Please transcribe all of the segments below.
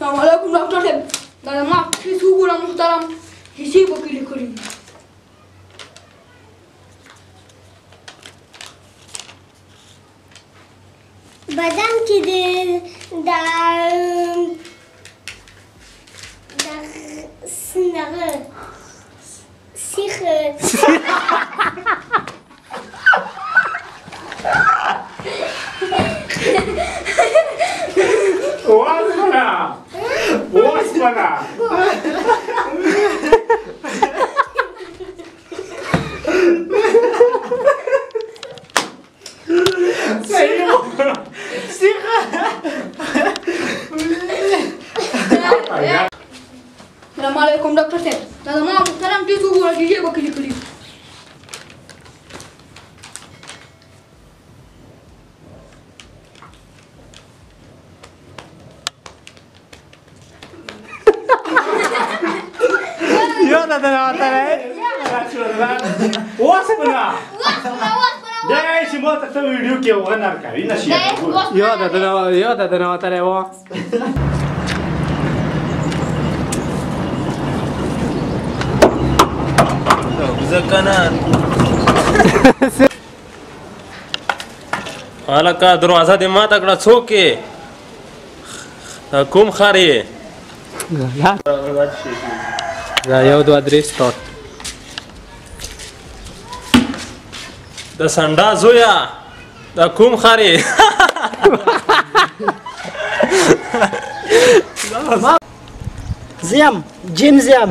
السلام علیکم ډاکټر صاحب دا زما هیڅ وګوره محترم هیڅ یې پکې لیکلي بدن کې د سیخه اوسپنه السلام علیکم ډاکټر صاحب دا زما محترم هیڅ وګوره هیڅ یې پکې لیکلي یاده نواتره اوسپنه دغه چې ما ته ویډیو کې وغنر کوي نشي یاده نواتره و زکنان الکه دروازه دې ما تکړه څوک یې کوم خر یې دا یو دوه درې سټارټ د سنډا زویا د کوم خر یې زیم جیمز یم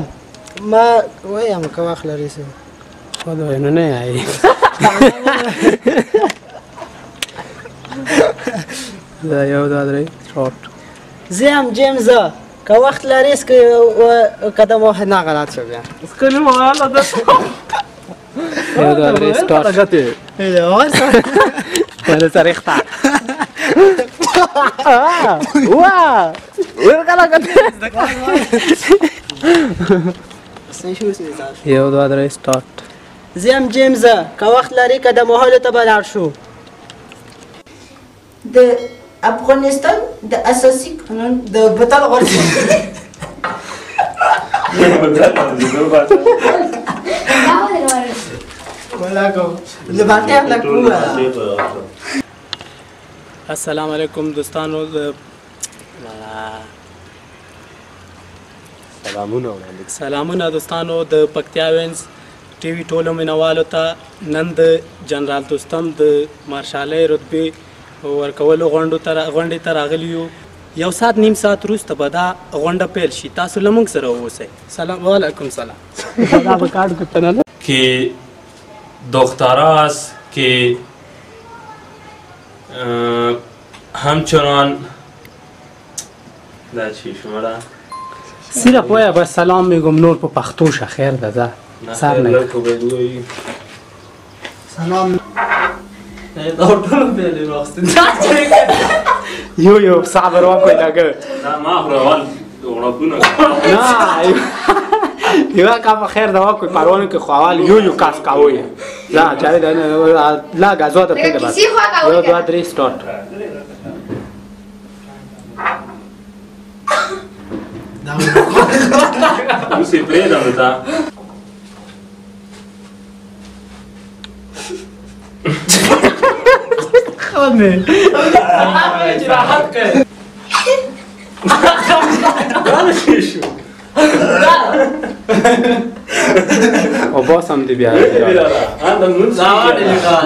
ما وایم که وخت لري څه خدای نه نه ای دا یو دوه درې سټارټ زیم جیمز که وخت لري که قدم واحد نه غلط شو بیا اسکلو والا ده یو دوه درې سټارټ ولا تاریختا واه ورکلا کته یو دوه درې سټارټ زیم جیمز که وخت لري که د محل ته به لاړ شو د افغانستان د اساسي قانون د بطل غورځنګ السلام علیکم دوستانو سلامونه دوستانو د پکتیا وینز ټي وي ټولو مینوالو ته نن د جنرال دوستم د مارشالۍ رتبې ورکولو غونډې ته راغلي یو یو ساعت نیم ساعت وروسته به دا غونډه پیل شي تاسو له موږ سره واوسئ سلام وعلیکم سلام که دخترها است که همچنان دا چی شما را صرف وایه بس سلام میگم نور په پښتو شه خیر ده ده سر نه سلام یو صبر وکړئ لږ نه ما خو اول غړپونه نه یو کار خیر ده وکړئ پروانه کې خو اول یو کاس کوی لا جاوید لا غازو ته پیدا بس یو دوه درې سټارټ اوس یې پرېږدم تا او باز هم دی بیا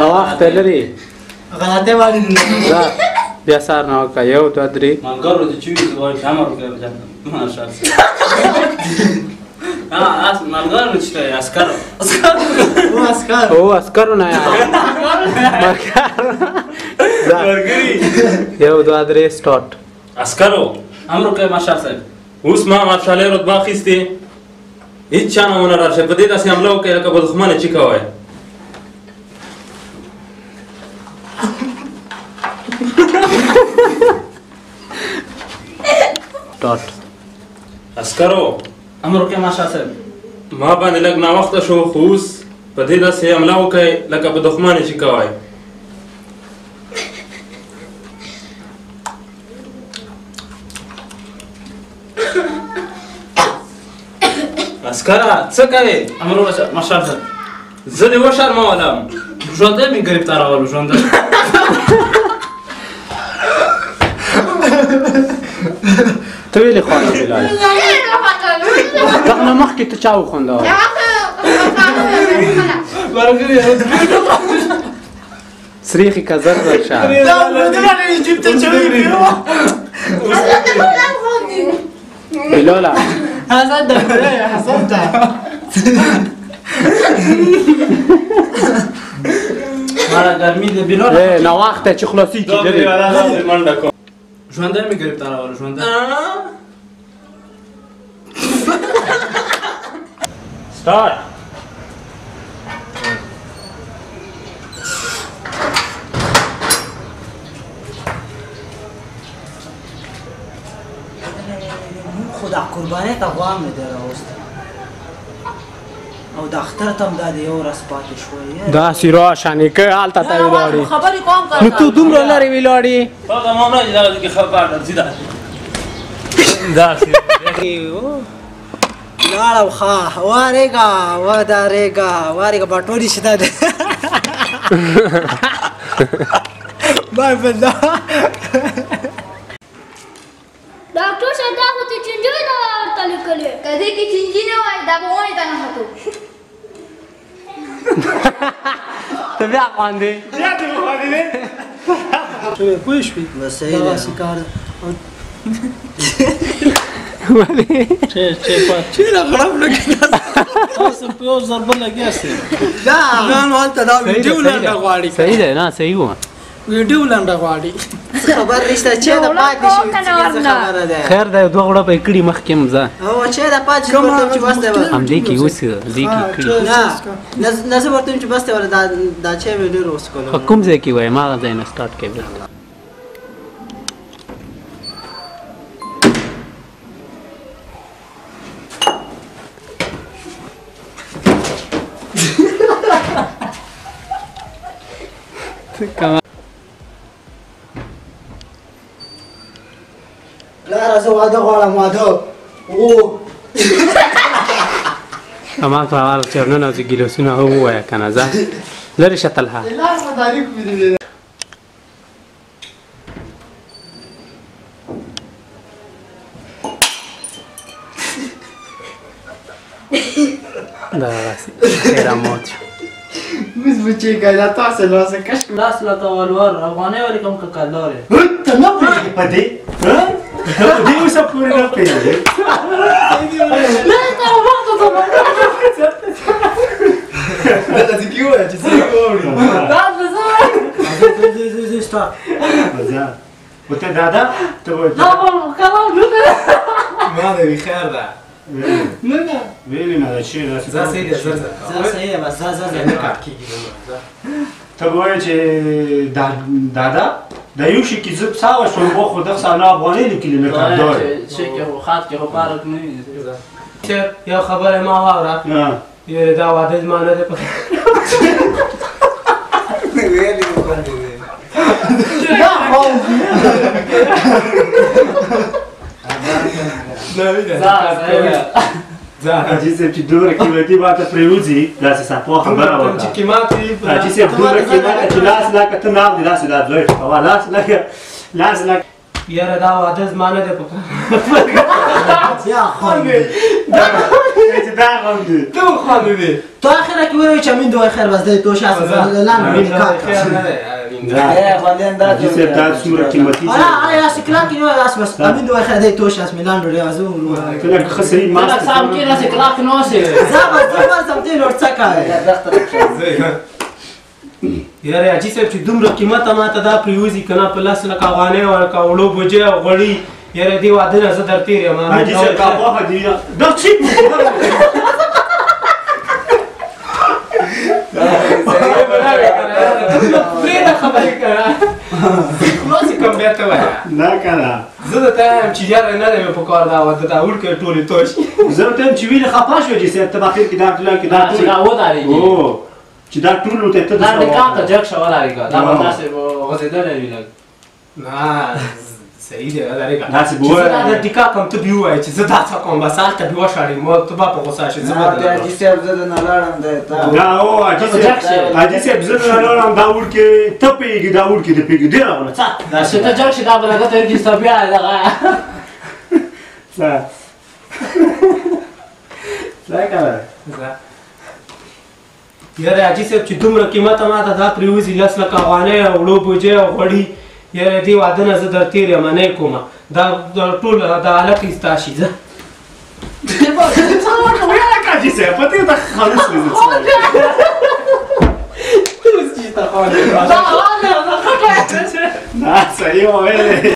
وخت لري غلطه وایي بیا سر نه وکړه یو دوه درې مالګرو د چوي وای شامل کړه ماشاء الله مالګرو چې عسكر او عسكر نه یو دوه درې سټارټ عسکرو امر کوي ماشاء صاحب اوس ما مارشالۍ رتبه اخیستې هېڅ چا نه ونه راشي په دې داسې حمله وکړئ لکه به دښمنه چې کوئ عسکرو امر کوي ماشاء صاحب ما باندې لږ ناوخته شو خو اوس په دې داسې حمله وکړئ لکه په دښمنه چې کوئ عسکره څه کوې امر وشه مارشال صاحب زه دې وشرمولم ژوندی مې ګرفتارولو ژوندی ته ولې خواږه بلال دغه نه مخکې ته چا وخوندول سریخي که زر زر شه بلاله حسد ده حسد ده ماړه ګرمي دې بلال ناوخته چې خلاصېږي لرې منډه کوم ژوندی مې ګرفتارولو ژوندی سٹارټ خدا قرباني ته غوام نه دی راوستی او د اختر ته هم دا د یو ورځ پاتې شوی داسې راشنې که هلته ته ولاړې خبرې کوم نو ته دومره لرې ولاړې هغه معامله چې دغه کې خبر درځي دا لاړم ښه وارېږه ودارېږه وارېږه بټوړي شته دی بای بنده ډاکټر صاحب دا خو ته چنجوې نه ورته لیکلې کدی کې چینجی نه وای دا به ونې ته نه هتو ته بیا خواندې پوه شوې بس صحیح دی داسې کار چېرې غړپ لګي تاسو په یو ضربه لګیاستې دا ځان هلته دا ویډیو لنډه غواړي صحیح دی نه صحیح وه ویډیو لنډه غواړي خبر نشته چې دا پاتې شي څه خبره ده خیر دی دوه غړپه یې کړي مخکې هم ځه او چې دا پاتې شي ورته چې بس دی همدې کې اوس دې کې کړي نه زه ورته چې بس دی دا چې مې ډېر اوس کولو کوم ځای کې وایي ما هغه ځای نه سټارټ کوي لاره زه واده غواړم واده اما ته هغه چرنونه او ګیلاسونه ووایه که نه ځه لرې شه طلحه دغسې خیره مات شو اوس بچې دا تاسو لاسه کش لاس لکه ولور افغانۍ ولې کوم که کلدارې ته نه پوهېږې په دې ته په دې اوسه پورې نه پوهېږې داسې کې ووایه چې څه واوري ځه خو ته دادا ته ما د وي خیر ده ویلې نه ده چې داسې ځه صحیح دی زر زه صحیح یم بس ځه نه کار کېږي ته به وایې چې دادا دا یو شي کې زه په ساه وشوم خو خو دغه ساه نه افغانۍ لیکلي نه کاردار شي کې خو خط کې خو فرق نه وي یو خبره ما واوره یاره دا واده زما نه دی حاجي صاحب چې دومره قیمتي ماته پرېوځي داسې صفا خبره وکړه حاجي صاحب دومره قیمته چې لاس لکه ته نام دې داسې دا لوی هوا لاس لکه یاره دا واده زما نه دی یا خواندې چې دا غم دی ته وخواندې تو آخره کې وایي چې امین دوی خیر بس دی تو شاس لاندې کار حاجي صاحب دا څومره قیمتي انا یا سکلان کې نو راس بس امین دوی خیر دی تو شاس ملان ډېر ازو ته لکه ښه صحیح ماست صاحب کې داسې کلاک نه اوسې زما سم دې لور څه کوي یاره حاجي صاحب چې دومره قیمته ماته دا پرېوځي که نه په لس لکه افغانۍ ورکه وړو بوجۍ او غوړي یاره دې واده نه زه در تېر یم حاجي صاحب دا پوهه دي دا چی پرېږده خبرې کوه خلاصې کوم بیا ته وایه نه که نه زه درته وایم چې یاره نه دی مې په کار دا واده دا وړکې ټولې توشي زه ورته وایم چې ویلې خفه شوې چې صاحب ته به اخر کې دا ټول کې دا چې دا ودارېږي او چې دا ټول ورته ته دا نکاح ته جګ شه ودارېږه دا به داسې غځېدلی وي لږ نه صحیح دی درېګه داسې به چې زه ووایې. دا د ټیکا کوم ته به ووایې چې زه دا څه کوم بس هلته به وشاړې ما ته به په غوسه شې زه به د حاجي صاحب زه د نه لاړم دی تا دا او حاجي صاحب زه نه لاړم دا وړکې ته پوهېږي دا وړکې دې پوهېږي ډېر راغله څه دا شته جوړ شي دا بلګه ته کې سبیا دغه څه څه کوه یاره حاجي صاحب چې دومره قیمته ماته دا پرېوځي 10 لکه افغانۍ او وړو بوجۍ او غوړي یاره دې واده نه زه در تېر یم نه یې کومه دا ټول د حالت یې ستا شي ځه حاجي صاحب په دې ته خالص نه دا صحیح وویلې